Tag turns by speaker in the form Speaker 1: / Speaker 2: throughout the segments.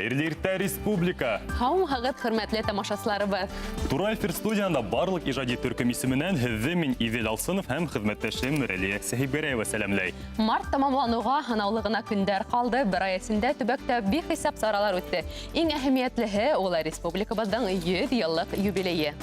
Speaker 1: Хайырлы иртә республика.
Speaker 2: Һаумыһығыҙ, хөрмәтле тамашасыларыбыҙ.
Speaker 1: Тура эфир студияһында барлык ижади төркем исеменән һеҙҙе мин Иҙел Алсынов һәм хеҙмәттәшем Нурәлиә Сәхибгәрәева сәләмләй.
Speaker 2: Март тамамланыуға һанаулы көндәр ҡалды. Бер ай эсендә төбәктә бихисап саралар үтте. Иң әһәмиәтлеһе ул республикабыҙҙың 100 йыллыҡ юбилейы.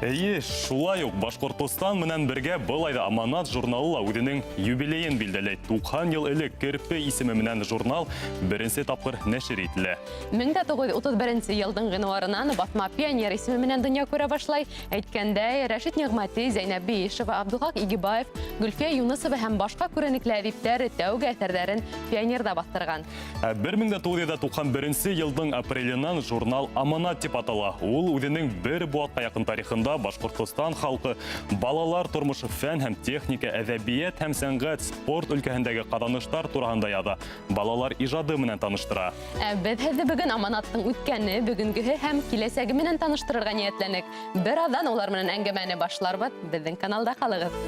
Speaker 1: Эйе, шулай уҡ Башҡортостан менән бергә был айҙа Аманат журналы ла үҙенең юбилейын билдәләй. 90 йыл элек Керпе исеме менән журнал беренсе тапҡыр нәшер ителә.
Speaker 2: 1931 йылдың ғинуарынан Батма пионер исеме менән донъя күрә башлай. Әйткәндәй, Рәшит Ниғмәти, Зәйнәп Биишева, Абдулхак Игибаев, Гөлфиә Юнысова һәм башҡа күренекле әҙиптәр тәүге әҫәрҙәрен пионерда баҫтырған.
Speaker 1: 1991 йылдың апреленан журнал Аманат тип атала. Ул үҙенең бер буатҡа яҡын тарихында Башҡортостан халҡы балалар тормошо, фән һәм техника, әҙәбиәт һәм сәнғәт, спорт өлкәһендәге ҡаҙаныштар тураһында яҙа. Балалар ижады менән таныштыра.
Speaker 2: Беҙ һеҙҙе бөгөн Аманаттың үткәне, бөгөнгөһө һәм киләсәге менән таныштырырға ниәтләнек. Бер аҙҙан улар менән әңгәмәне башларбыҙ. Беҙҙең каналда ҡалығыҙ.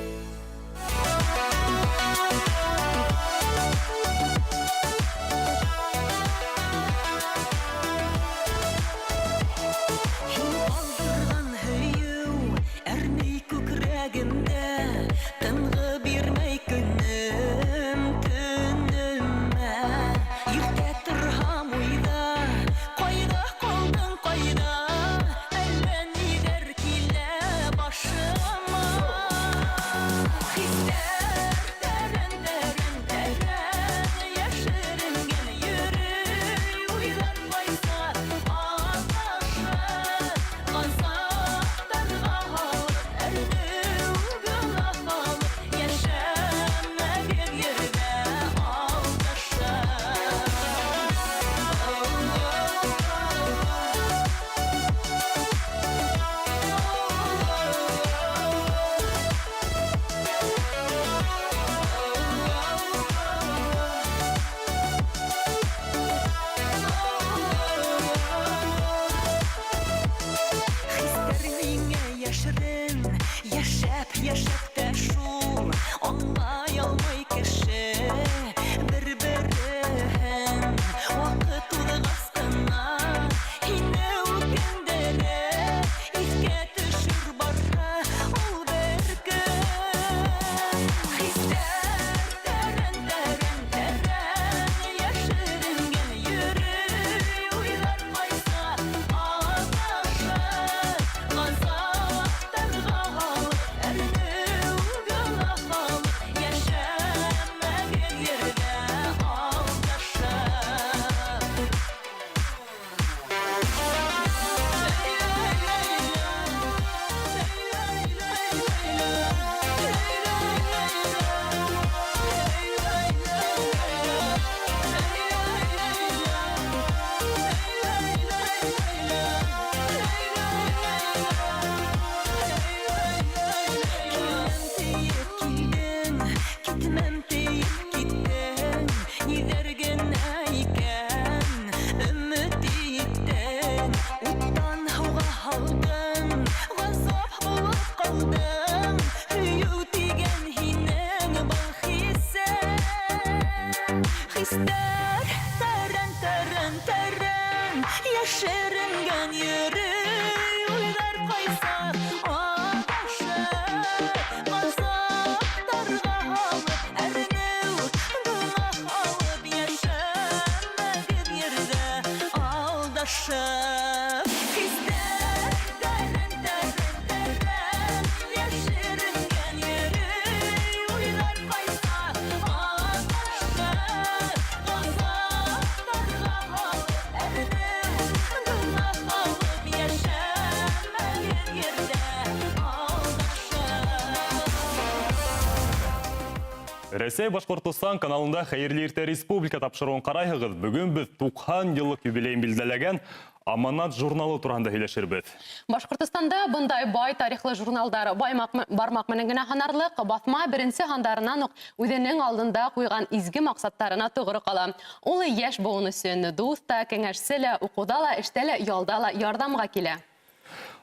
Speaker 1: Рәсәй Башҡортостан каналында Хайырлы иртә республика тапшырыуын ҡарайһығыҙ. Бөгөн беҙ 90 йыллыҡ юбилейын билдәләгән Аманат журналы тураһында һөйләшербеҙ.
Speaker 2: Башҡортостанда бындай бай тарихлы журналдар бармаҡ менән генә һанарлыҡ. Баҫма беренсе һандарынан уҡ үҙенең алдында ҡуйған изге маҡсаттарына тоғро ҡала. Ул йәш быуын өсөн дуҫ та, кәңәшсе лә, уҡыуҙа ла, эштә лә, ялда ла ярҙамға килә.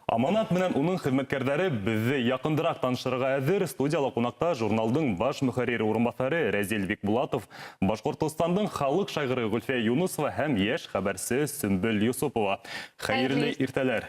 Speaker 1: Аманат менән уның хезмәткәрләре безне якындырак танышырга әзер. Студияла кунакта журналдың баш мөхәррире урынбасары Рәзил Бикбулатов, Башкортостандың халык шагыйре Гөлфия Юнусова һәм яшь хәбәрсе Сөмбел Юсупова. Хәерле иртәләр.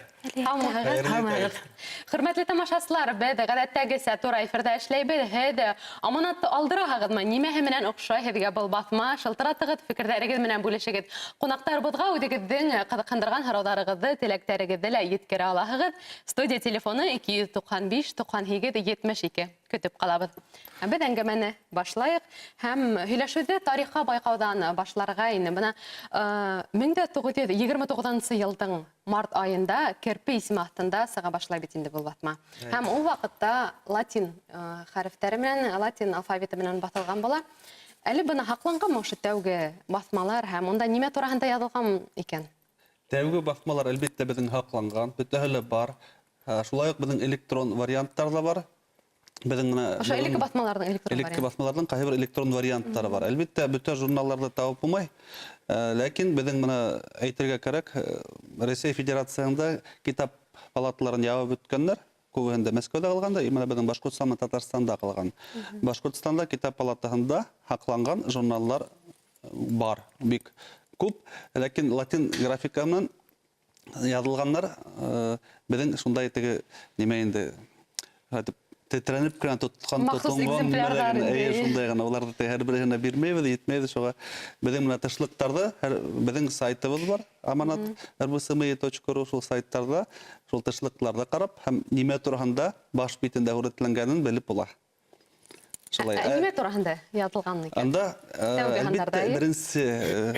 Speaker 2: Хөрмәтле тамашачылар, без гадәттәгесә туры эфирдә эшләйбез. Һәдә аманатты алдыраһыгызмы? Нимәһе менән охшай һеҙгә был баҫма? Шылтыратығыҙ, фекерҙәрегеҙ менән бүлешегеҙ. Ҡунаҡтарыбыҙға үҙегеҙҙең ҡыҙыҡһындырған һорауҙарығыҙҙы, теләктәрегеҙҙе лә еткерә алаһығыҙ. Студия телефоны 295-98-72. Көтөп ҡалабыҙ. Беҙ әңгәмәне башлайыҡ һәм һөйләшеүҙе тарихҡа байҡауҙан башларға ине. Бына 1929 йылдың март айында Керпе исеме аҫтында сыға башлай бит инде был баҫма. Һәм ул ваҡытта латин хәрефтәре менән, латин алфавиты менән баҫылған була. Әле бына һаҡланғанмы ошо тәүге баҫмалар һәм унда нимә тураһында яҙылған икән?
Speaker 3: Тәүге баҫмалар әлбиттә беҙҙең һаҡланған, бөтәһе лә бар. Шулай уҡ беҙҙең электрон варианттар ҙа бар.
Speaker 2: Ошо элекке баҫмаларҙың электрон
Speaker 3: варианты. Баҫмаларҙың ҡайһы бер электрон варианттары бар. Әлбиттә, бөтә журналдарҙы табып булмай. Ләкин беҙҙең бына әйтергә кәрәк, Рәсәй Федерацияһында китап палаталарын ябып бөткәндәр. Күбеһендә Мәскәүҙә ҡалған да, именно беҙҙең Башҡортостан менән Татарстанда ҡалған. Башҡортостанда китап палатаһында һаҡланған журналдар бар, бик күп. Ләкин латин графика менән яҙылғандар беҙҙең шундай теге нимә инде тетрәнеп кенә тотҡан, тотонған шундай ғына. Уларҙы һәр береһенә бирмәйбеҙ, етмәйбеҙ. Шуға беҙҙең менә тышлыҡтарҙы, беҙҙең сайтыбыҙ бар, amanat.rbsmi.ru, шул сайттарҙа, шул тышлыҡларҙы ҡарап, һәм нимә тураһында баш битендә һүрәтләнгәнен белеп була.
Speaker 2: Нимә тураһында яҙылған икән?
Speaker 3: Анда, әлбиттә, беренсе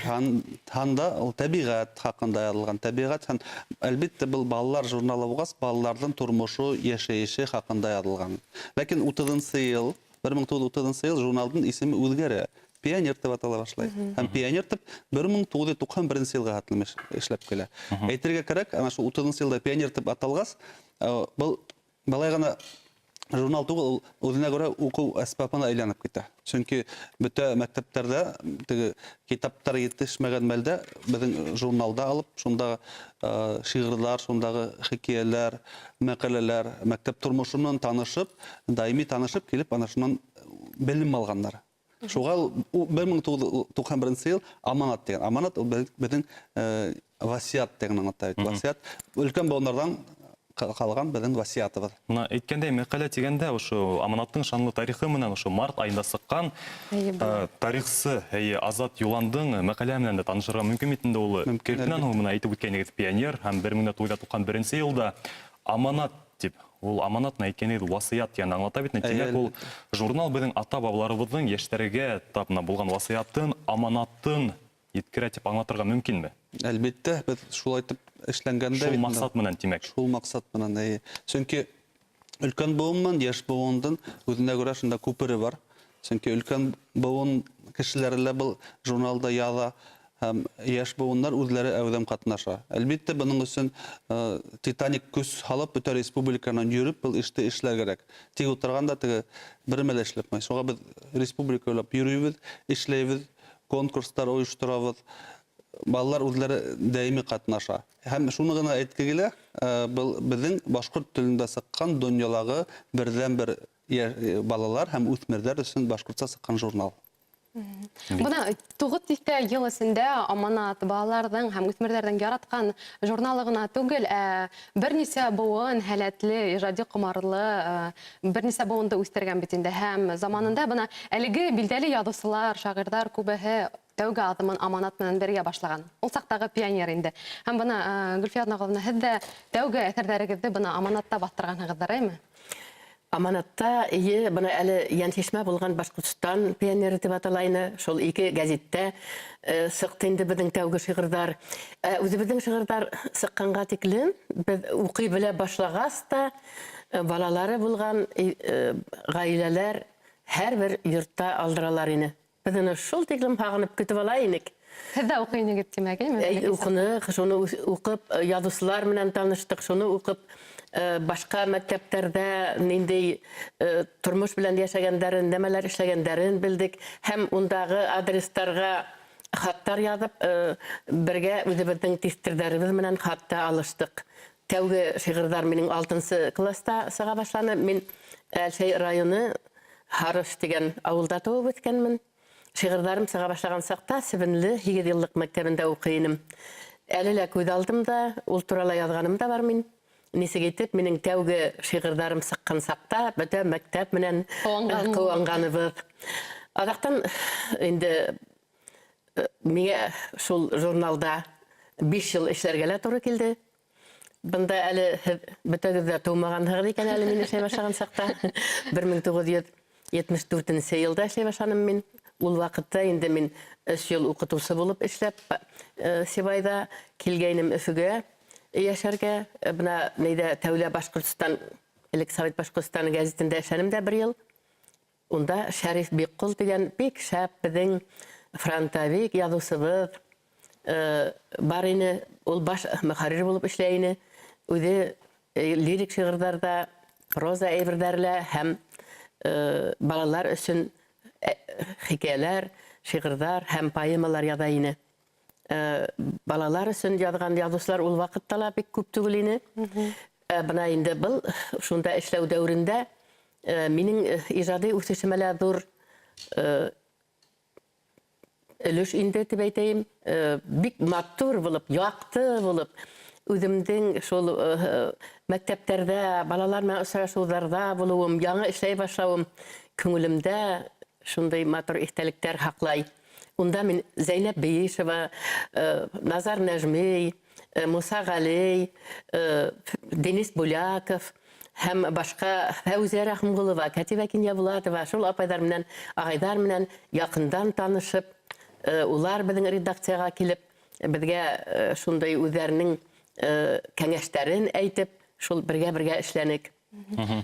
Speaker 3: һанда ул тәбиғәт хаҡында яҙылған. Тәбиғәт һәм әлбиттә был балалар журналы булғас, балаларҙың тормошо, йәшәйеше хаҡында яҙылған. Ләкин 1930 йыл журналдың исеме үҙгәрә. Пионер тип атала башлай. Һәм пионер тип 1991 йылға һатлы эшләп килә. Әйтергә кәрәк, ана шул 30 йылда пионер тип аталғас, был балай ғына журнал түгел, үҙенә күрә уҡыу әсбабына әйләнеп китә. Сөнки бөтә мәктәптәрҙә китаптар етешмәгән мәлдә беҙҙең журналда алып, шунда шиғырҙар, шундағы хикәйәләр, мәҡәләләр, мәктәп тормошо менән танышып, даими танышып килеп, ана шунан белем алғандар. Шуға 1991 йыл аманат деген. Аманат беҙҙең васият деген аңлата. Васият өлкән бауындарҙан ҡалған беҙҙең васиятыбыҙ.
Speaker 1: Әйткәндәй, мәҡәлә тигәндә, ошо аманаттың шанлы тарихы менән ошо март айында сыҡҡан тарихсы Азат Юландың мәҡәлә менән дә танышырға мөмкин бит инде. Ул Керпенән һуң менән әйтеп үткәнегеҙ, пионер һәм 1991 йылда аманат тип, ул аманат әйткәнегеҙ васыят яны аңлата бит. Тимәк, ул журнал беҙҙең ата-бабаларыбыҙҙың йәштәргә тапна булған васыятын, аманатын еткерә тип аңлатырға мөмкинме?
Speaker 3: Әлбиттә, беҙ шулай итеп эшләнгәндә...
Speaker 1: Шул маҡсат менән, тимәк.
Speaker 3: Шул маҡсат менән. Сөнки өлкән быуын менән йәш быуындың үҙенә күрә шунда күпере бар. Сөнки өлкән быуын кешеләре лә был журналда яҙа, һәм йәш быуындар үҙләре әүҙем ҡатнаша. Әлбиттә, бының өсөн титаник көс һалып, бөтә республиканан йөрөп, был эште эшләр кәрәк. Тик ултырғанда бер мәл эшләпмәй. Шуға беҙ республика уйлап йөрөйбөҙ, эшләйбеҙ, конкурстар ойошторабыҙ. Балалар үҙләре даими ҡатнаша. Һәм шуны ғына әйткегә килә, был беҙҙең башҡорт телендә сыҡҡан донъялағы берҙән-бер балалар һәм үҫмерҙәр өсөн башҡортса сыҡҡан журнал.
Speaker 2: Бына 9 йыл эсендә аманат балаларҙың һәм үҫмерҙәрҙең яратҡан журналы ғына түгел, бер нисә быуын һәләтле, ижади ҡомарлы, бер нисә быуынды үҫтергән бит инде. Һәм заманында бына әлеге билдәле яҙыусылар, шағирҙар күбеһе тәүге аҙымын аманат менән бергә башлаған. Ул саҡтағы пионер инде. Һәм бына Гөлфия Аҙнағоловна, һеҙ дә тәүге әҫәрҙәрегеҙҙе бына аманатта баҫтырғанһығыҙҙыр, әйме?
Speaker 4: Аманатта бына әле йәнтешмә булған Башҡортостан пионеры тип аталайны. Шул ике гәзиттә сыҡты инде беҙҙең тәүге шиғырҙар. Үҙебеҙҙең шиғырҙар сыҡҡанға тиклем, беҙ уҡый белә башлағас та, балалары булған ғаиләләр һәр бер йортта алдыралар ине. Беҙ шул тиклем һағынып көтөп ала инек.
Speaker 2: Һеҙ дә уҡый инегеҙ тимәк, әйме?
Speaker 4: Уҡыныҡ, шуны уҡып, яҙыусылар менән таныштыҡ, шуны уҡып, башҡа мәктәптәрҙә ниндәй тормош белән йәшәгәндәрен, нәмәләр эшләгәндәрен белдек, һәм ундағы адрестарға хаттар яҙып, бергә үҙебеҙҙең тиҫтерҙәребеҙ менән хатта алыштыҡ. тәуге шигырьдар минең 6 класста сыга башланы. Мин Әлшәй районы Харыш дигән авылда туып үткәнмен. Шигырьдарым сыга башлаган сакта Себенле 2 еллык мәктәбендә укыйным. Әле лә күз алдымда, ул турала язганым да бар мин. Нисек итеп, минең тәуге шигырьдарым сыккан сакта бөтә мәктәп менән куанганыбыз. Адактан инде миңа шул журналда 5 ел эшләргә лә туры килде. Бында әле бөтәгез дә тумаганһыгыз икән әле мин эшләй башлаган сакта. 1974 елда эшләй башланым мин. Ул вакытта инде мин 3 ел укытучы булып эшләп Сибайда килгәйнем Өфөгә яшәргә. Бына нидә Тәүлә Башкортстан, элек Совет Башкортстан гәзитендә эшләнем дә 1 ел. Унда Шәриф Биккул дигән бик шәп безнең фронтовик язучыбыз бар ине. Ул баш мөхәррир булып эшләй ине. Үзе лирик шигырьләрдә, проза әйберләр һәм балалар өчен хикәяләр, шигырьләр һәм поэмалар яза ине. Балалар өчен язган язучылар ул вакытта ла бик күп түгел ине. Бына инде был шунда эшләү дәврендә минең иҗади үсешемә лә зур өлеш инде дип әйтәйем. Бик матур булып, якты булып, үземнең шул мәктәптәрдә, балалар белән очрашуларда булуым, яңа эшләй башлавым күңелемдә шундай матур ихтәлектәр хаклай. Унда мин Зәйнәп Биишева, Назар Нәжмей, Муса Галей, Денис Буляков һәм башка Фәүзия Рахимгулова, Кәтибә Кинябулатова, шул апайлар менән, агайдар менән якындан танышып, улар безнең редакциягә килеп, безгә шундай үзләренең кәңәшләрен әйтеп, шул бергә эшләнек.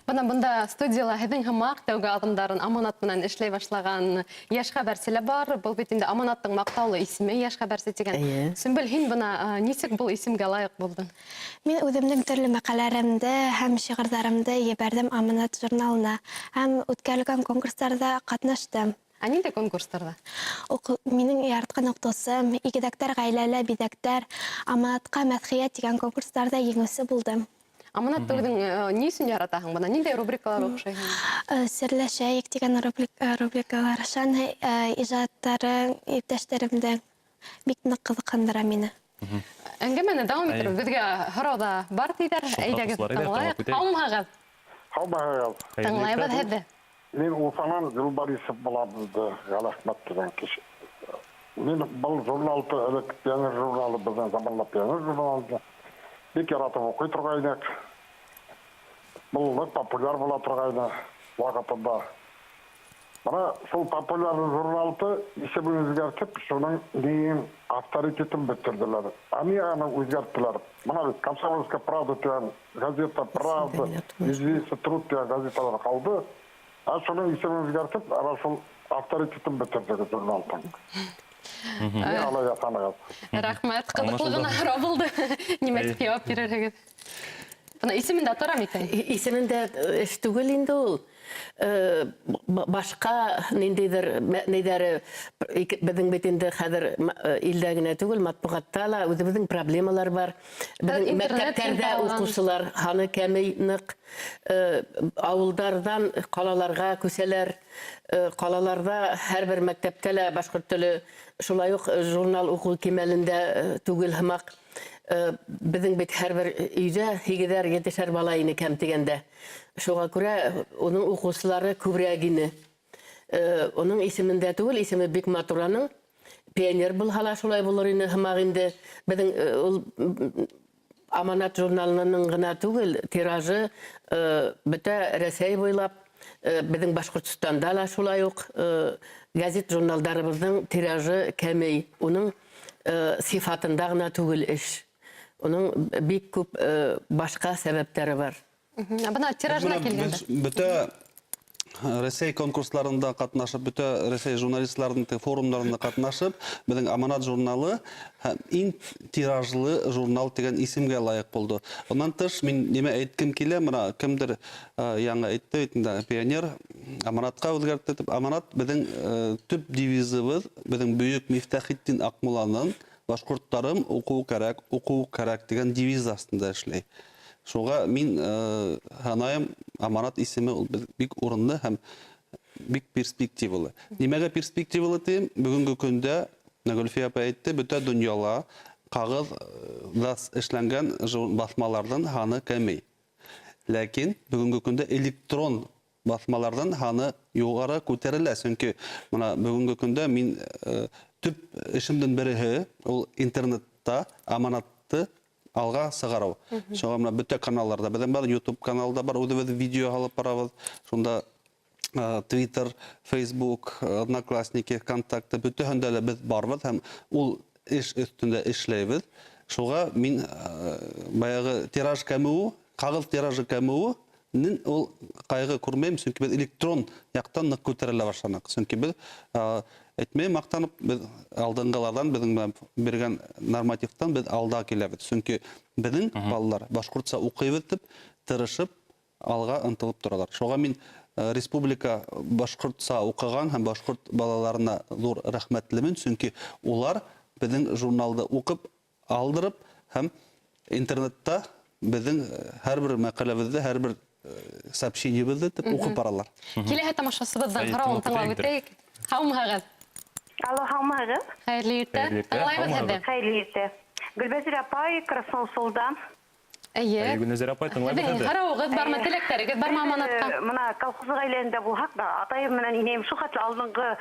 Speaker 2: Бunda студияла һеҙҙең һымаҡ тәүге аҙымдарын аманат менән эшләй башлаған йәш хәбәрселә бар. Был бит инде аманаттың маҡтаулы исеме йәш хәбәрсе тигән. Сөмбөл, һин бына нисек был исемгә лайыҡ булдың?
Speaker 5: Мин үҙемнең төрлө мәҡәләләремде һәм шиғырҙарымды ебәрҙем Аманат журналына һәм үткәрелгән конкурстарҙа ҡатнаштым.
Speaker 2: Ниндәй конкурстарҙа?
Speaker 5: Минең яратҡан уҡытыусым, игеҙәктәр ғаиләлә биҙәктәр, Аманатҡа мәҙхиә тигән конкурстарҙа еңеүсе булдым.
Speaker 2: Аманатты үҙең ни өсөн яратаһың бына? Ниндәй рубрикалар оҡшайһың?
Speaker 5: Серләшәйек тигән рубрикалар шан ижадтары иптәштәремдең бик ныҡ ҡыҙыҡһындыра мине.
Speaker 2: Әңгәмәне дауам иттербеҙ. Беҙгә һорауҙа бар тиҙәр. Әйҙәгеҙ тыңлайыҡ. Һаумыһығыҙ.
Speaker 6: Һаумыһығыҙ.
Speaker 2: Тыңлайбыҙ һеҙҙе.
Speaker 6: Мин Уфанан Гөлбарисов булабыҙҙы, Ғәләхмәт дигән кеше. Мин был журналды, элек пионер журналы, безнең заманда пионер журналды, бик яратып уҡый торғайныҡ. Был ныҡ популяр була торғайны ваҡытында. Бына шул популяр журналды исемен үҙгәртеп, шуның нейен авторитетын бөттөрҙөләр. Они аны үҙгәрттеләр. Бына бит «Комсомольская правда» тигән газета, «Правда», «Известия», «Труд» тигән газеталар ҡалды. Шуның исемен үҙгәртеп, ана шул авторитетын бөттөрҙөгөҙ журналдың. Ни алай ясанығыҙ?
Speaker 2: Рәхмәт, ҡыҙыҡлы ғына һорау булды. Нимә тип яуап бирерһегеҙ? Бына исемендә тора микән?
Speaker 4: Исемендә эш түгел инде ул. Башка ниндәйҙер беҙҙең бит инде хәҙер илдә генә түгел, матбуғатта ла үҙебеҙҙең проблемалар бар. Беҙҙең мәктәптәрҙә уҡыусылар һаны кәмей ныҡ. Ауылдарҙан ҡалаларға күсәләр. Ҡалаларҙа һәр бер мәктәптә лә башҡорт теле шулай уҡ журнал уҡыу кимәлендә түгел һымаҡ. Беҙҙең бит һәр бер өйҙә 8-7 бала ине кәм тигәндә. Шуға күрә уның уҡыусылары күберәк ине. Уның исемендә түгел, исеме бик матураның. Пионер булһа ла шулай булыр ине һымаҡ инде. Беҙҙең Аманат журналының ғына түгел, тиражы бөтә Рәсәй буйлап, беҙҙең Башҡортостанда ла шулай уҡ гәзит журналдарыбыҙҙың тиражы кәмей. Уның сифатында ғына түгел эш. Уның бик күп башҡа сәбәптәре бар.
Speaker 2: Бына тиражына килгәндә.
Speaker 3: Бөтә Рәсәй конкурсларында ҡатнашып, бөтә Рәсәй журналистларының форумдарында ҡатнашып, беҙҙең Аманат журналы иң тиражлы журнал тигән исемгә лайыҡ булды. Онан тыш, мин нимә әйткем килә, мына кемдер яңы әйтте, пионер Аманатҡа үҙгәртеп, Аманат беҙҙең төп девизыбыҙ, беҙҙең бөйөк Мифтахетдин Аҡмулланың «Башҡорттарым уҡыу кәрәк тигән девиз астында эшләй. Шуға мин һанайым аманат исеме ул бик урынлы һәм бик перспективалы. Нимәгә перспективалы тием? Бүгенге көндә Гөлфия апа әйтте, бөтә дөньяла кагыҙда эшләнгән басмалардан һаны кәмей. Ләкин бүгенге көндә электрон басмалардан һаны югары күтәрелә. Чөнки менә бүгенге көндә мин төп эшемдән береһе ул интернетта аманатты алга сыгару. Шуңа менә бөтә каналларда, безнең бар YouTube каналда бар, үзебез видео алып барабыз. Шунда Twitter, Facebook, Одноклассники, Контакты, бөтәһендә лә без барбыз һәм ул эш өстендә эшләйбез. Шуңа мин баягы тираж кәмү, кагыз тиражы кәмү, ул кайгы күрмәйм, чөнки без электрон яктан нык күтәрелә башланык. Чөнки без әйтмәй мактанып, без алдынгылардан безнең биргән нормативтан без алда киләбез. Чөнки безнең балалар башкортча укыйбыз дип, тырышып алга ынтылып торалар. Шуңа мин республика башкортча укыган һәм башкорт балаларына зур рәхмәтлемен, чөнки улар безнең журналды укып, алдырып һәм интернетта безнең һәрбер мәкаләбезне, һәрбер сообщениебезне укып баралар.
Speaker 2: Киләһе тамашасыбыздан каравын тыңлап үтәйек. Һаумыгыз.
Speaker 7: Алло, һаумыгыз.
Speaker 2: Хәерле иртә. Тыңлайбыз хәдә.
Speaker 7: Хәерле иртә. Гөлбәзир апай, Красноусолдан.
Speaker 2: Әйе.
Speaker 1: Гөлназир апай, тыңлайбыз хәдә.
Speaker 2: Каравыгыз бармы, теләктәрегез бармы аманатка?
Speaker 7: Мына колхоз гаиләсендә булһак да, атайым менән инәем шу хәтле алдынгы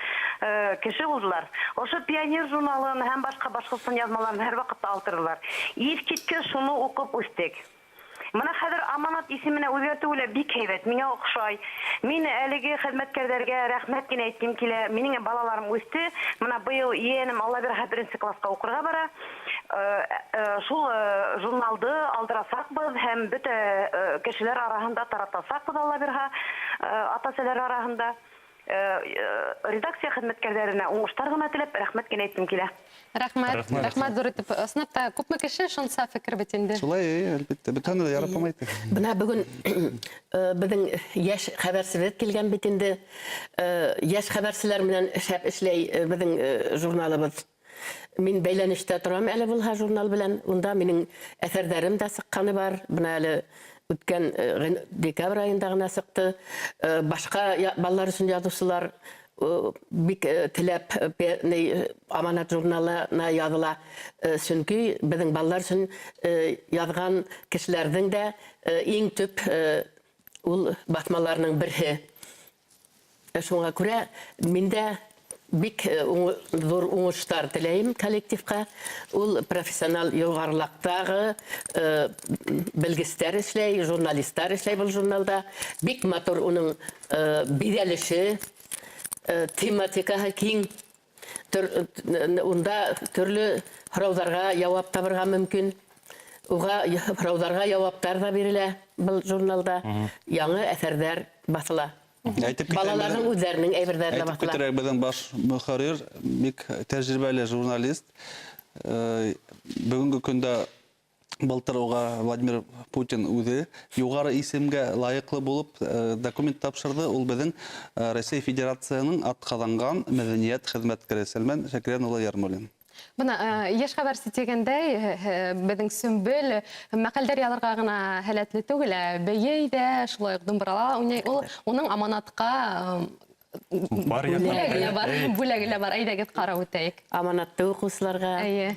Speaker 7: кеше булдылар. Ошо пионер журналын һәм башка Башкортстан язмаларын һәр вакытта алдыралар. Искиткеч шуны укып үстек. Менә хәзер аманат исеменә үзгәртүләр бик һәйбәт, миңа охшай. Мин әлеге хезмәткәрләргә рәхмәт кенә әйткем килә. Минең балаларым үсте. Менә быел yeğenim Алла бирһә 1-нче класска укырга бара. Шул журналды алдырасакбыз һәм бөтә кешеләр арасында таратасакбыз Алла бирһә, ата-әниләр арасында. Редакция хезмәткәрләренә уңыштар гына теләп, рәхмәт кенә әйткем килә.
Speaker 2: Рәхмәт. Рәхмәт зур итеп. Сыныпта күпме кеше шунса фикер бит инде?
Speaker 3: Шулай, әлбәттә, бөтәне дә яратмайды.
Speaker 4: Бына бүген безнең яшь хәбәрселәр килгән бит инде. Яшь хәбәрселәр белән шәп эшләй безнең журналыбыз. Мин бәйләнештә торам әле булһа журнал белән. Унда минең әсәрләрем дә сыкканы бар. Бына әле үткән декабрь айында гына сыкты. Башка балалар өчен язучылар бик теләп аманат журналына языла. Чөнки безнең балалар өчен язган кешеләрнең дә иң төп ул басмаларның бере. Шуңа күрә миндә бик зур уңыштар теләйм коллективка. Ул профессионал югарылыктагы белгечләр эшләй, журналистлар эшләй бу журналда. Бик матур уның бирелеше, тематикаһы киң. Унда төрле сорауларга җавап табырга мөмкин. Уга сорауларга җаваптар да бирелә бу журналда. Яңа әсәрләр басыла. Балаларның үзләренең әйберләре
Speaker 3: Әйтеп китерәк, безнең баш мөхәррир, бик тәҗрибәле журналист. Бүгенге көндә былтыр уга Владимир Путин үзе югары исемгә лаеклы булып документ тапшырды. Ул безнең Россия Федерацияның атказанган мәдәният хезмәткәре Сәлман Шәкирән улы Ярмуллин.
Speaker 2: Бына яшь хәбәрсе дигәндәй, безнең Сөмбел мәкаләләр язарга гына һәләтле түгел, бәйәй дә шулай думбырала, уның аманатка бүләге бар, әйдәгез карап үтәйек.
Speaker 4: Аманатты укучыларга.
Speaker 2: Әйе.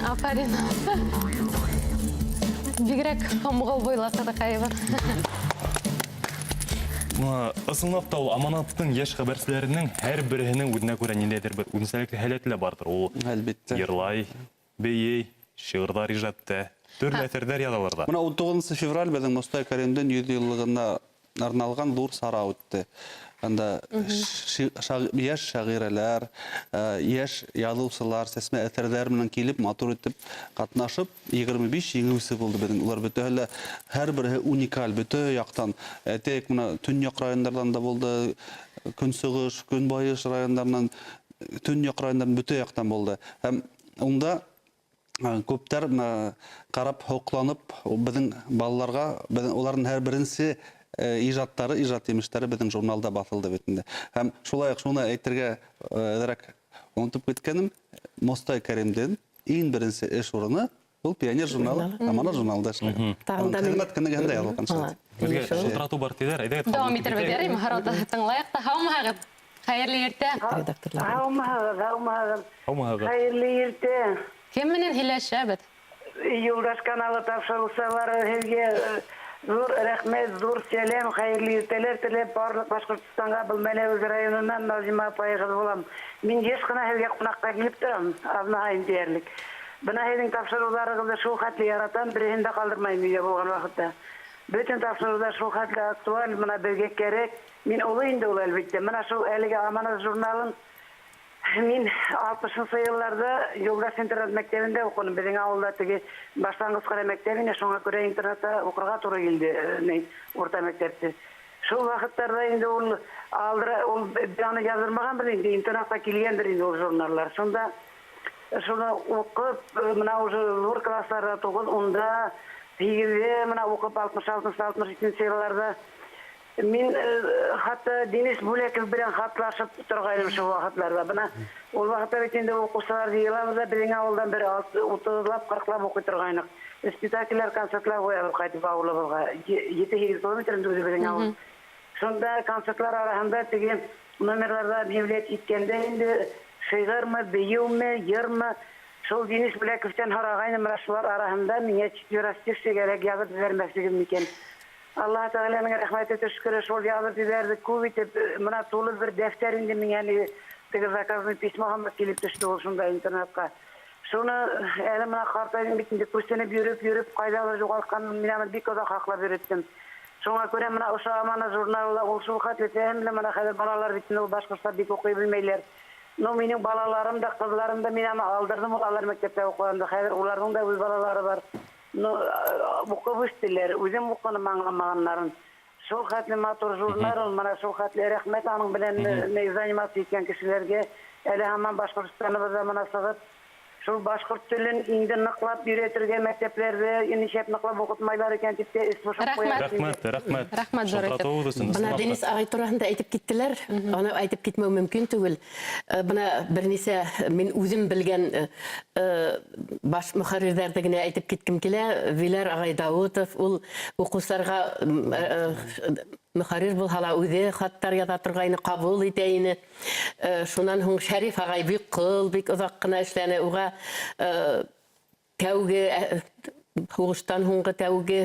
Speaker 2: Афарин. Бигрәк камгыл буйласа да кайбер.
Speaker 1: Ысынлап та ул аманаттың яш хәбәрселәренең һәр береһенең үҙенә күрә ниндәйдер бер үзенчәлекле һәләтле бардыр. Ул
Speaker 3: Әлбәттә.
Speaker 1: йырлай, бейей, шигырьләр иҗатта, төрле әсәрләр язалар да.
Speaker 3: Менә 19 февраль безнең Мостай Кәримдән 100 еллыгына арналган зур сара үтте. Анда яшь шагыйрәләр, яшь язучылар, сәсмә әсәрләр менән килеп, матур итеп катнашып, 25 җиңүче булды безнең. Улар бөтәһе һәр бере уникаль, бөтә яктан. Әйтәйек, менә Төньяк районнардан да булды, Көнсыгыш, Көнбайыш районнарыннан, Төньяк районнардан бөтә яктан булды. Һәм унда күптәр карап, хокланып, безнең балаларга, уларның һәр беренче ижаттары, ижат емештәре безнең журналда басылды битендә. Һәм шулай ук шуны әйтергә әзрәк онытып киткәнем, Мостай Кәримдән иң беренче эш урыны ул Пионер журналы, Аманат журналында эшләгән. Хезмәт кеннегендә язылган.
Speaker 1: Безгә шылтырату бар тиҙәр. Әйдәгез.
Speaker 2: Дәвам итәрбез, ярый, Маһарат тыңлайык та. Һаумыһығыҙ. Хәйерле иртә.
Speaker 1: Һаумыһығыҙ.
Speaker 7: Хәйерле иртә.
Speaker 2: Кем менән һөйләшәбез?
Speaker 7: Юлдаш каналы тапшырылсалар, һеҙгә зур рәхмәт, зур сәлам, хәйерле иртәләр теләп барлык Башҡортостанға, был Мәләүез районынан Назима апайығыҙ булам. Мин йыш ҡына һеҙгә ҡунаҡҡа килеп торам, аҙнаһайын тиерлек. Бына һеҙҙең тапшырыуҙарығыҙҙы шул хәтле яратам, береһен дә ҡалдырмайым өйҙә булған ваҡытта. Бөтөн тапшырыуҙар шул хәтле актуаль, бына беҙгә кәрәк. Мин оло инде ул әлбиттә. Бына шул әлеге Аманат журналын мин 60-нчы йылларда Юлдаш интернат мәктәбендә уҡыным. Беҙҙең ауылда теге башланғыс ҡара мәктәбенә, шуңа күрә интернатта уҡырға тура килде, урта мәктәпте. Шул ваҡыттарҙа инде ул аны яҙырмаған бер инде, интернатҡа килгәндер инде ул журналдар. Шунда шуны уҡып, мына уже зур классларда 9-10-да, 8-дә мына уҡып 66-67 йылларда мин хатта Денис Бүләков белән хатлашып торғайным шул ваҡытларда. Бына ул ваҡытта бит инде уҡыусылар йыйылабыҙ да беҙҙең ауылдан бер 30-лап, 40-лап уҡый торғайныҡ. Спектакльләр, концертлар ҡуябыҙ ҡайтып ауылыбыҙға. 7-8 километр үҙе беҙҙең ауыл. Шунда концертлар араһында теге номерларҙа объявлять иткәндә инде шиғырмы, бейеүме, йырмы, шул Денис Бүләковтән һорағайным, шулар араһында миңә четверостишьегәрәк яҙып ебәрмәксегеҙ микән? Аллаһ Тәғәләнең рәхмәте төшкөрө, шул яҙып ебәрҙе, күп итеп, мына тулы бер дәфтәр инде миңә теге заказный письмаға килеп төштө ул шунда интернатҡа. Шуны әле мына ҡартайҙың бит инде күсенеп йөрөп, ҡайҙалыр юғалтҡан, мин аны бик оҙаҡ һаҡлап йөрөттөм. Шуңа күрә мына ошо Аманат журналында ул шул хәтле фәһемле, мына хәҙер балалар бит ул башҡортса бик уҡый белмәйҙәр. Но минең балаларым да, ҡыҙларым да, мин аны алдырҙым, алар мәктәптә уҡығанда. Хәҙер уларҙың да үҙ балалары бар. Уҡып үҫтеләр, үҙем уҡыным аңламағаннарын. Шул хәтле матур журнал, мана шул хәтле рәхмәт аның белән заниматься иткән кешеләргә. Әле һаман Башҡортостаныбыҙҙа мына сығып, шул башҡорт телен инде ныҡлап өйрәтергә мәктәпләрҙә нишәп ныҡлап уҡытмайҙар икән тип тә эс бошоп ҡуя.
Speaker 1: Рәхмәт.
Speaker 2: Рәхмәт, зур итеп.
Speaker 4: Бына Денис ағай тураһында әйтеп киттеләр, аны әйтеп китмәү мөмкин түгел. Бына бер нисә мин үҙем белгән баш мөхәррирҙәрҙе генә әйтеп киткем килә. Виләр ағай Дауытов, ул уҡыусыларға мөхәррир булһа ла үҙе хаттар яҙа торғайны, ҡабул итә ине. Шунан һуң Шәриф ағай бик ҡыл, бик оҙаҡ ҡына эшләне. Уға тәүге, һуғыштан һуңғы тәүге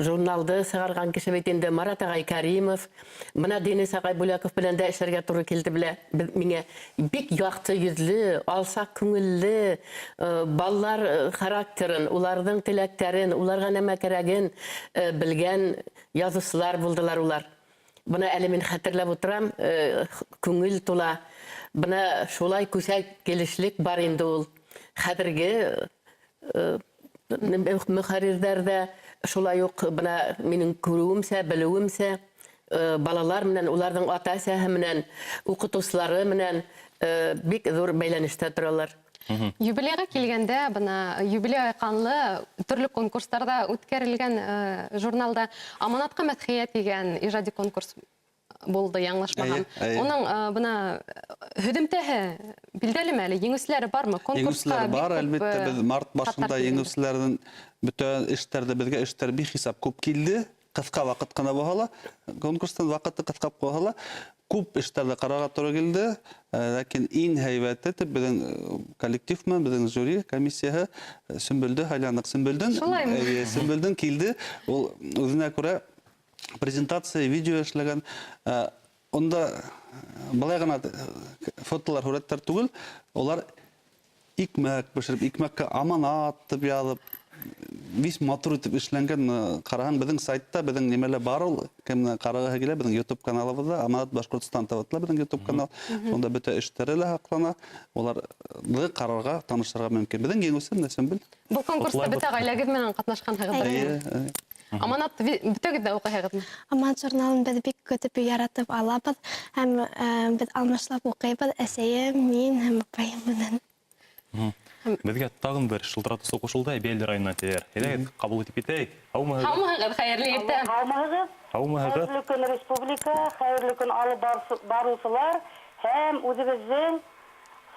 Speaker 4: журналды сығарған кеше бит инде Марат ағай Кәримов. Бына Денис ағай Бүләков белән дә эшләргә туры килде белә. Миңә бик яҡты йөҙлө, алсаҡ күңелле, балалар характерын, уларҙың теләктәрен, уларға нәмә кәрәген белгән яҙыусылар булдылар улар. Бына әле мин хәтерләп утырам, күңел тула. Бына шулай күсәк килешлек бар инде ул. Хәҙерге мөхәррирҙәрҙә шулай уҡ бына минең күреүемсә, белеүемсә, балалар менән, уларҙың ата-әсәһе менән, уҡытыусылары менән бик ҙур бәйләнештә торалар.
Speaker 2: Юбилейға килгәндә, бына юбилей ҡанлы төрлө конкурстарда үткәрелгән журналда Аманатҡа мәҙхиә тигән ижади конкурс булды, яңлашмаһам. Уның бына һөҙөмтәһе билдәлеме әле? Еңеүселәре бармы?
Speaker 3: Еңеүселәр бар, әлбәттә. Беҙ март башында еңеүселәрҙең бөтә эштәрҙе, беҙгә эштәр бихисап күп килде. Ҡыҫҡа ваҡыт ҡына булһа ла, конкурстан ваҡыты ҡыҫҡап ҡалһа ла, күп эштәрҙе ҡарарға тура килде. Ләкин иң һәйбәте беҙҙең коллективмы, беҙҙең жюри комиссияһы Сөмбөлдө һайланыҡ. Сөмбөлдөн килде. Ул үҙенә күрә презентация, видео эшләгән. Онда былай гына фотолар, сурәтләр түгел, олар икмәк пешереп, икмәккә аманат дип язып, вис матур итеп эшләнгән. Караһаң, безнең сайтта, безнең нимәләр бар ул, кемне карарга килә, безнең YouTube каналыбызда, Аманат Башкортстан тавытлар безнең YouTube канал. Онда бөтә эшләре лә хаклана. Оларны карарга, танышырга мөмкин. Безнең еңүсем нәрсән бил?
Speaker 2: Бу конкурста бөтә гаиләгез менән катнашканһыгыз. Аманат бөтәгез дә укыйһыгызмы?
Speaker 5: Аманат журналын біз бик көтіп яратып алабыз. Һәм біз алмашлап укыйбыз. Әсәйем, мин һәм апайым менән.
Speaker 1: Безгә тагын бер шылтыратысы кушылды, Бәйле районына тияр. Әйдәгез, кабул итеп китәйек. Һаумыһыз?
Speaker 2: Һаумыһыз, хәерле иртә.
Speaker 7: Һаумыһыз?
Speaker 1: Һаумыһыз?
Speaker 7: Хәерле көн республика, хәерле көн алып баручылар һәм үзебезнең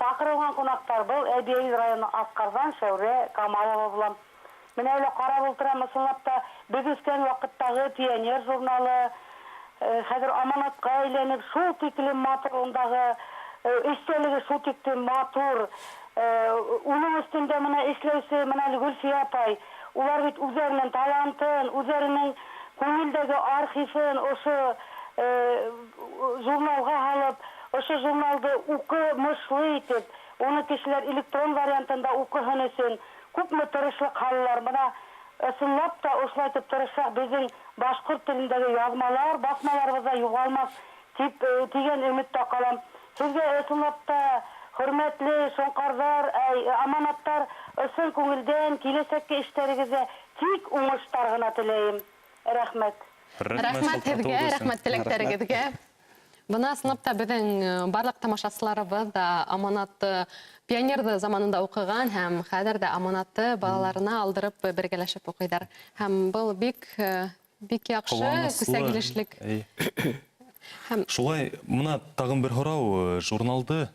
Speaker 7: сакырылган кунактар был Әбиел районы Аскардан Шәүрә Камалова булам. Менә әле карап утырам, ысынлап та без үскән вакыттагы Пионер журналы хәзер аманатка әйләнеп, шул тиклем матур ондагы эстәлеге шул тиклем матур. Уның өстендә менә эшләүсе менә Гөлфия апай, улар бит үзләренең талантын, үзләренең күңелдәге архивын ошо журналга алып, ошо журналды укымышлы итеп, уны кешеләр электрон вариантында укыган өчен күпме тырышлык халлар. Менә ысынлап та ошолай итеп тырышсак, безнең башкорт телендәге язмалар, басмаларыбызда югалмас дип дигән өметтә калам. Сезгә ысынлап та хөрмәтле шоңкардар, аманаттар, ысын күңелдән киләсәккә эшләрегезгә тик уңыштар гына теләйм. Рәхмәт.
Speaker 2: Рәхмәт һеҙгә, рәхмәт теләктәрегеҙгә. Бына сынапта беҙҙең барлыҡ тамашасыларыбыҙ да Аманатты пионерҙы заманында уҡыған һәм хәҙер дә Аманатты балаларына алдырып бергәләшеп уҡыйҙар. Һәм был бик яҡшы, күсәгилешлек.
Speaker 1: Шулай, мына тагын бер һорау, журналды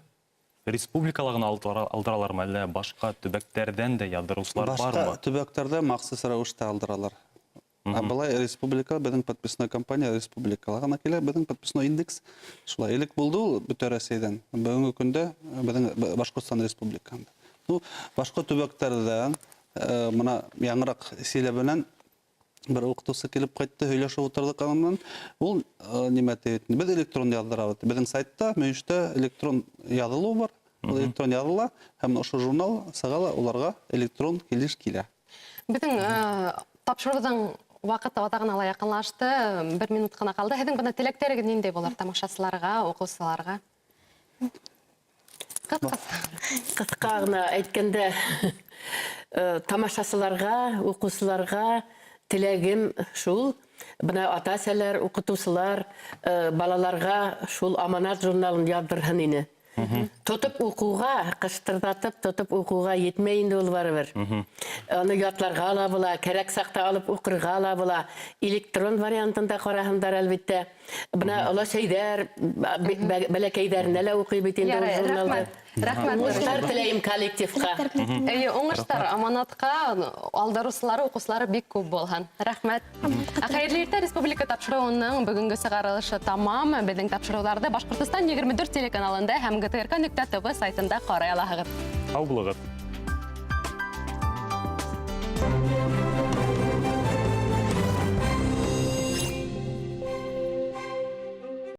Speaker 1: республикала гына алдыралармы, әллә башка төбәктәрҙән дә яҙҙырыусылар бармы?
Speaker 3: Башка төбәктәрдә махсус рәүештә алдыралар. Былай республика, безнең подписной компания республикала гына килә, безнең подписной индекс. Шулай элек булды ул бөтә Россиядән. Бүгенге көндә безнең Башкортстан республикасында. Башка төбәктәрдән мына яңырак сөйләбенән бер укытучы килеп кайтты, һөйләшеп утырдык аннан. Ул нимә тип, без электрон яздырабыз. Безнең сайтта, мөҗтә электрон язылу бар. Ул электрон языла һәм ошо журнал сагала уларга электрон килеш килә.
Speaker 2: Безнең тапшырыуҙың ваҡыты атағын ала яҡынлашты, 1 минут ҡына ҡалды. Һеҙҙең бына теләктәрегеҙ ниндәй булыр тамашасыларға, уҡыусыларға?
Speaker 4: Ҡыҫҡа ғына әйткәндә, тамашасыларға, уҡыусыларға теләгем шул. Бына ата-әсәләр, уҡытыусылар балаларға шул Аманат журналын яҙҙырһын ине. Тотып уҡыуға, ҡыштырҙатып тотып уҡыуға етмәй инде ул барыбер. Аны ятларға ла була, кәрәк саҡта алып уҡырға ла була. Электрон вариантында ҡараһындар әлбиттә. Бына оласәйҙәр, бәләкәйҙәренә лә уҡый бит инде ул журналды. Уңыштар теләйем коллективҡа.
Speaker 2: Уңыштар Аманатҡа алдырыусылары, уҡыусылары бик күп булһын. Рәхмәт. Хәйерле иртә, республика тапшырыуының бөгөнгө сығарылышы тамам. Беҙҙең тапшырыуҙарҙы Башҡортостан 24 телеканалында һәм GTRK.TV сайтында ҡарай алаһығыҙ.
Speaker 1: Һау булығыҙ.